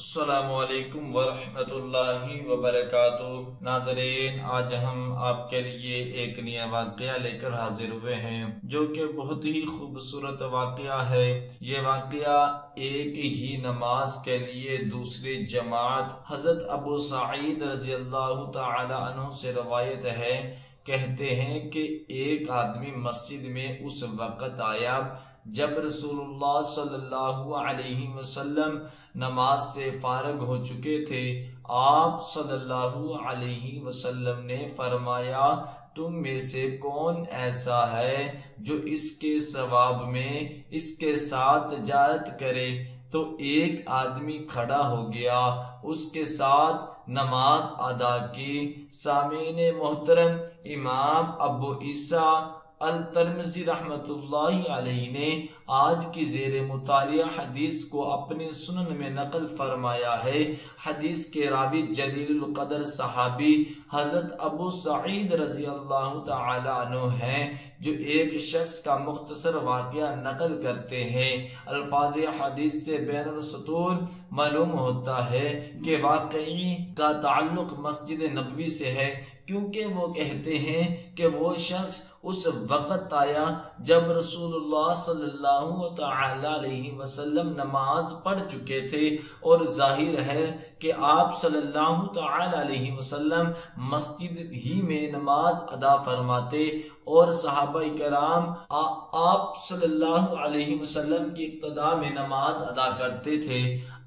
السلام علیکم ورحمۃ اللہ وبرکاتہ۔ ناظرین، آج ہم آپ کے لیے ایک نیا واقعہ لے کر حاضر ہوئے ہیں جو کہ بہت ہی خوبصورت واقعہ ہے۔ یہ واقعہ ایک ہی نماز کے لیے دوسری جماعت حضرت ابو سعید رضی اللہ تعالی عنہ سے روایت ہے۔ کہتے ہیں کہ ایک آدمی مسجد میں اس وقت آیا جب رسول اللہ صلی اللہ علیہ وسلم نماز سے فارغ ہو چکے تھے۔ آپ صلی اللہ علیہ وسلم نے فرمایا، تم میں سے کون ایسا ہے جو اس کے ثواب میں اس کے ساتھ تجارت کرے؟ تو ایک آدمی کھڑا ہو گیا، اس کے ساتھ نماز ادا کی۔ سامعین محترم، امام ابو عیسیٰ الترمذی رحمۃ اللہ علیہ نے آج کی زیر مطالعہ حدیث کو اپنے سنن میں نقل فرمایا ہے۔ حدیث کے راوی جلیل القدر صحابی حضرت ابو سعید رضی اللہ تعالی عنہ ہیں، جو ایک شخص کا مختصر واقعہ نقل کرتے ہیں۔ الفاظ حدیث سے بین السطور معلوم ہوتا ہے کہ واقعی کا تعلق مسجد نبوی سے ہے، کیونکہ وہ کہتے ہیں کہ وہ شخص اس وقت آیا جب رسول اللہ صلی اللہ تعالی علیہ وسلم نماز پڑھ چکے تھے، اور ظاہر ہے کہ آپ صلی اللہ تعالی علیہ وسلم مسجد ہی میں نماز ادا فرماتے، اور صحابہ کرام آپ صلی اللہ علیہ وسلم کی اقتداء میں نماز ادا کرتے تھے۔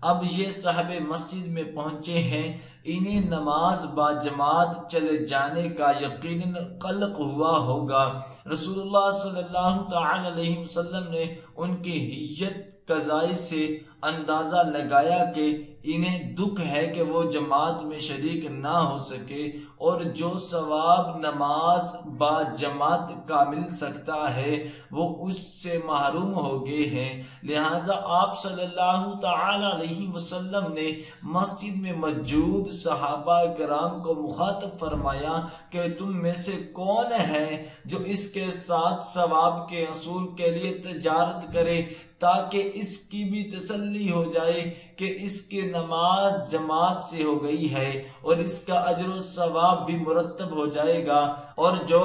اب یہ صاحب مسجد میں پہنچے ہیں، انہیں نماز با جماعت چلے جانے کا یقیناً قلق ہوا ہوگا۔ رسول اللہ صلی اللہ تعالی علیہ وسلم نے ان کی حیت قضائی سے اندازہ لگایا کہ انہیں دکھ ہے کہ وہ جماعت میں شریک نہ ہو سکے، اور جو ثواب نماز با جماعت کا مل سکتا ہے وہ اس سے محروم ہو گئے ہیں۔ لہٰذا آپ صلی اللہ تعالی علیہ وسلم نے مسجد میں موجود صحابہ کرام کو مخاطب فرمایا کہ تم میں سے کون ہے جو اس کے ساتھ ثواب کے حصول کے لیے تجارت کرے، تاکہ اس کی بھی تسلی ہو جائے کہ اس کی نماز جماعت سے ہو گئی ہے، اور اس کا اجر و ثواب بھی مرتب ہو جائے گا، اور جو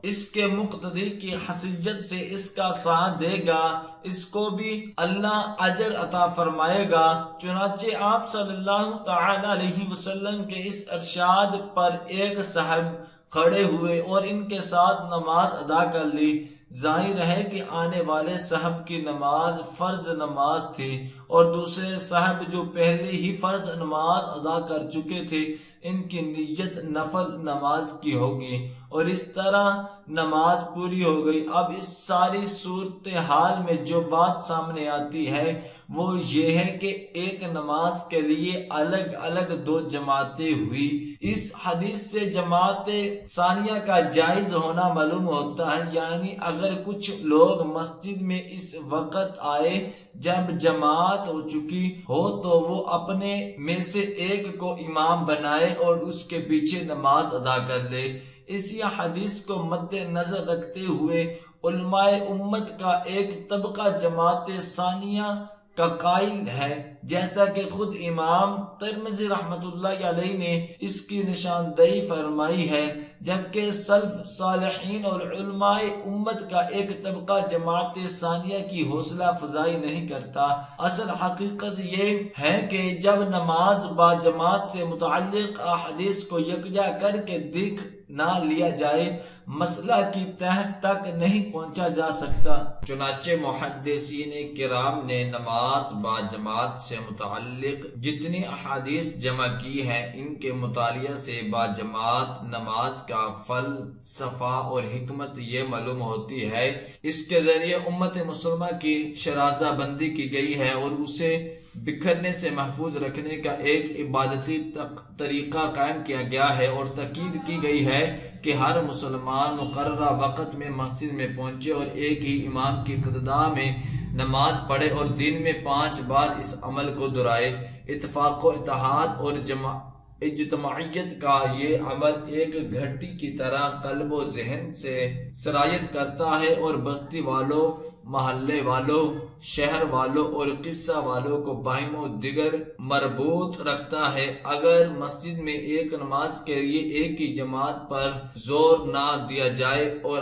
اس کے مقتدی کی حیثیت سے اس کا ساتھ دے گا اس کو بھی اللہ اجر عطا فرمائے گا۔ چنانچہ آپ صلی اللہ تعالی علیہ وسلم کے اس ارشاد پر ایک صاحب کھڑے ہوئے اور ان کے ساتھ نماز ادا کر لی۔ ظاہر ہے کہ آنے والے صاحب کی نماز فرض نماز تھی، اور دوسرے صاحب جو پہلے ہی فرض نماز ادا کر چکے تھے، ان کی نیت نفل نماز کی ہوگی، اور اس طرح نماز پوری ہو گئی۔ اب اس ساری صورتحال میں جو بات سامنے آتی ہے وہ یہ ہے کہ ایک نماز کے لیے الگ الگ دو جماعتیں ہوئی۔ اس حدیث سے جماعت ثانیہ کا جائز ہونا معلوم ہوتا ہے، یعنی اگر کچھ لوگ مسجد میں اس وقت آئے جب جماعت ہو چکی ہو تو وہ اپنے میں سے ایک کو امام بنائے اور اس کے پیچھے نماز ادا کر لے۔ اسی حدیث کو مد نظر رکھتے ہوئے علماء امت کا ایک طبقہ جماعت ثانیہ کا قائل ہے، جیسا کہ خود امام ترمذی رحمۃ اللہ علیہ نے اس کی نشاندہی فرمائی ہے، جبکہ سلف صالحین اور علماء امت کا ایک طبقہ جماعت ثانیہ کی حوصلہ افزائی نہیں کرتا۔ اصل حقیقت یہ ہے کہ جب نماز با جماعت سے متعلق احادیث کو یکجا کر کے دیکھ نہ لیا جائے، مسئلہ کی تہ تک نہیں پہنچا جا سکتا۔ چنانچہ محدثین کرام نے نماز با جماعت سے متعلق جتنی احادیث جمع کی ہیں، ان کے مطالعہ سے با جماعت نماز کا فلسفہ اور حکمت یہ معلوم ہوتی ہے۔ اس کے ذریعے امت مسلمہ کی شرازہ بندی کی گئی ہے، اور اسے بکھرنے سے محفوظ رکھنے کا ایک عبادتی طریقہ قائم کیا گیا ہے، اور تاکید کی گئی ہے کہ ہر مسلمان مقررہ وقت میں مسجد میں پہنچے اور ایک ہی امام کی اقتداء میں نماز پڑھے، اور دن میں 5 بار اس عمل کو دہرائے۔ اتفاق و اتحاد اور اجتماعیت کا یہ عمل ایک گھٹی کی طرح قلب و ذہن سے سرایت کرتا ہے، اور بستی والوں محلے والوں، شہر والوں اور قصہ والوں کو باہم و دیگر مربوط رکھتا ہے۔ اگر مسجد میں ایک نماز کے لیے ایک ہی جماعت پر زور نہ دیا جائے اور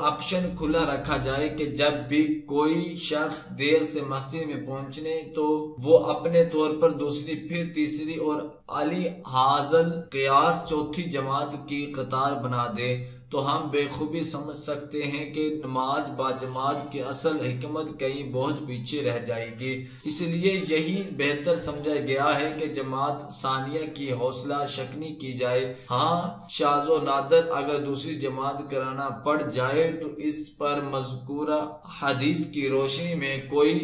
آپشن کھلا رکھا جائے کہ جب بھی کوئی شخص دیر سے مسجد میں پہنچنے تو وہ اپنے طور پر دوسری پھر تیسری اور علی حاضل قیاس چوتھی جماعت کی قطار بنا دے تو ہم بخوبی سمجھ سکتے ہیں کہ نماز با جماعت کی اصل حکمت کہیں بہت پیچھے رہ جائے گی۔ اس لیے یہی بہتر سمجھا گیا ہے کہ جماعت ثانیہ کی حوصلہ شکنی کی جائے۔ ہاں شاذ و نادر اگر دوسری جماعت کرانا پڑ جائے تو اس پر مذکورہ حدیث کی روشنی میں کوئی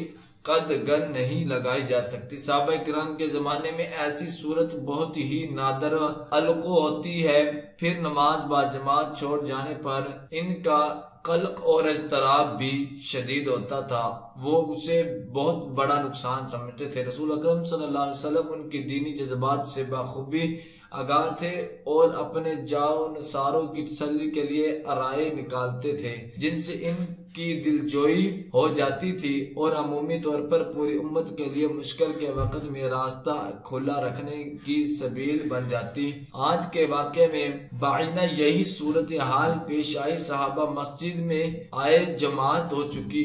قدغن نہیں لگائی جا سکتی۔ صحابہ کرام کے زمانے میں ایسی صورت بہت ہی نادر القو ہوتی ہے، پھر نماز با جماعت چھوڑ جانے پر ان کا قلق اور اضطراب بھی شدید ہوتا تھا، وہ اسے بہت بڑا نقصان سمجھتے تھے۔ رسول اکرم صلی اللہ علیہ وسلم ان کی دینی جذبات سے بخوبی آگاہ تھے اور اپنے جاؤ نثاروں کی تسلی کے لیے رائے نکالتے تھے جن سے ان کی دلجوئی ہو جاتی تھی اور عمومی طور پر پوری امت کے لیے مشکل کے وقت میں راستہ کھلا رکھنے کی سبیل بن جاتی۔ آج کے واقعے میں بعینہ یہی صورتحال پیش آئی۔ صحابہ مسجد میں آئے، جماعت ہو چکی،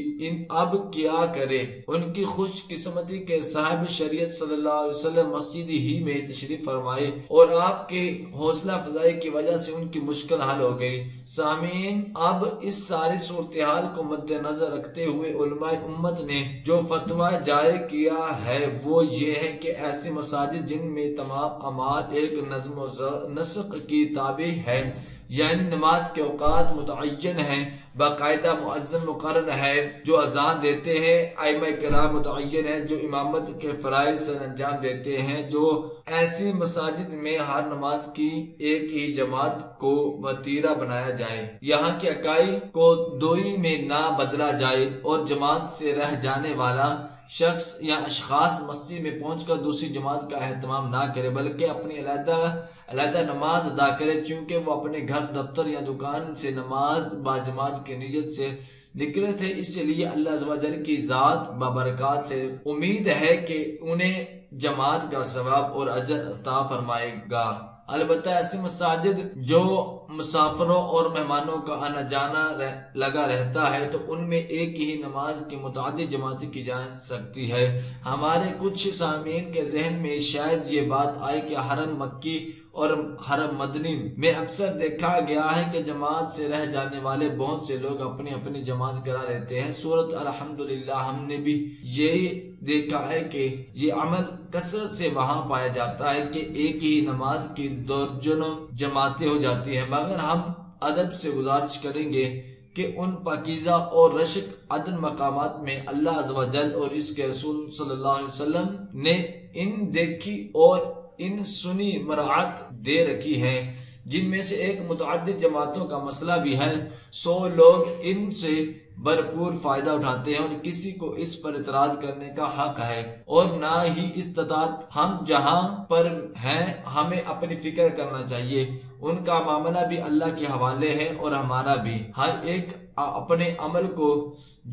اب کیا کرے؟ ان کی خوش قسمتی کے صاحب شریعت صلی اللہ علیہ وسلم مسجد ہی میں تشریف فرمائے اور آپ کے حوصلہ افزائی کی وجہ سے ان کی مشکل حل ہو گئی۔ سامعین، اب اس ساری صورتحال کو مد نظر رکھتے ہوئے علماء امت نے جو فتویٰ جاری کیا ہے وہ یہ ہے کہ ایسی مساجد جن میں تمام اعمال ایک نظم و نسق کی تابع ہے، یعنی نماز کے اوقات متعین ہیں، باقاعدہ مؤذن مقرر ہے جو اذان دیتے ہیں، ائمہ کرام متعین ہیں جو امامت کے فرائض سے انجام دیتے ہیں، جو ایسی مساجد میں ہر نماز کی ایک ہی جماعت کو وتیرہ بنایا جائے، یہاں کے اکائی کو دوئی میں نہ بدلا جائے اور جماعت سے رہ جانے والا شخص یا اشخاص مسجد میں پہنچ کر دوسری جماعت کا اہتمام نہ کرے بلکہ اپنی علیحدہ نماز ادا کرے، چونکہ وہ اپنے گھر، دفتر یا دکان سے نماز با جماعت کی نیت سے نکلے تھے۔ اس لیے اللہ عز و جل کی ذات بابرکات سے امید ہے کہ انہیں جماعت کا ثواب اور اجر عطا فرمائے گا۔ البتہ ایسی مساجد جو مسافروں اور مہمانوں کا آنا جانا لگا رہتا ہے تو ان میں ایک ہی نماز کی متعدد جماعتیں کی جا سکتی ہے۔ ہمارے کچھ سامعین کے ذہن میں شاید یہ بات آئے کہ حرم مکی اور حرم مدنی میں اکثر دیکھا گیا ہے کہ جماعت سے رہ جانے والے بہت سے لوگ اپنی اپنی جماعت کرا لیتے ہیں۔ صورت الحمدللہ ہم نے بھی یہی دیکھا ہے کہ یہ عمل کثرت سے وہاں پایا جاتا ہے کہ ایک ہی نماز کی درجنوں جماعتیں ہو جاتی ہیں، مگر ہم ادب سے گزارش کریں گے کہ ان پاکیزہ اور رشک عدن مقامات میں اللہ عز و جل اور اس کے رسول صلی اللہ علیہ وسلم نے ان دیکھی اور ان سنی مراعات دے رکھی ہے، جن میں سے ایک متعدد جماعتوں کا مسئلہ بھی ہے۔ 100 لوگ ان سے بھرپور فائدہ اٹھاتے ہیں اور کسی کو اس پر اعتراض کرنے کا حق ہے اور نہ ہی استطاعت۔ ہم جہاں پر ہیں ہمیں اپنی فکر کرنا چاہیے، ان کا معاملہ بھی اللہ کے حوالے ہے اور ہمارا بھی۔ ہر ایک اپنے عمل کو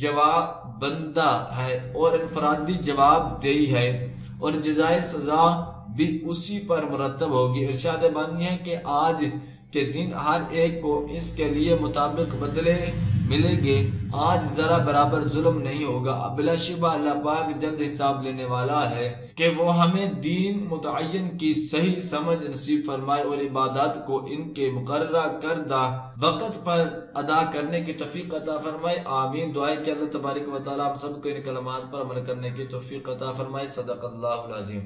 جواب بندہ ہے اور انفرادی جواب دہی ہے اور جزائے سزا بھی اسی پر مرتب ہوگی۔ ارشاد بانی ہے کہ آج کے دن ہر ایک کو اس کے لیے مطابق بدلے ملیں گے، آج ذرا برابر ظلم نہیں ہوگا۔ بلا شبہ اللہ پاک جلد حساب لینے والا ہے کہ وہ ہمیں دین متعین کی صحیح سمجھ نصیب فرمائے اور عبادات کو ان کے مقررہ کردہ وقت پر ادا کرنے کی توفیق عطا فرمائے، آمین۔ دعائیں کہ اللہ تبارک و تعالی ہم سب کو ان کلمات پر عمل کرنے کی توفیق عطا فرمائے۔ صدق اللہ العظیم۔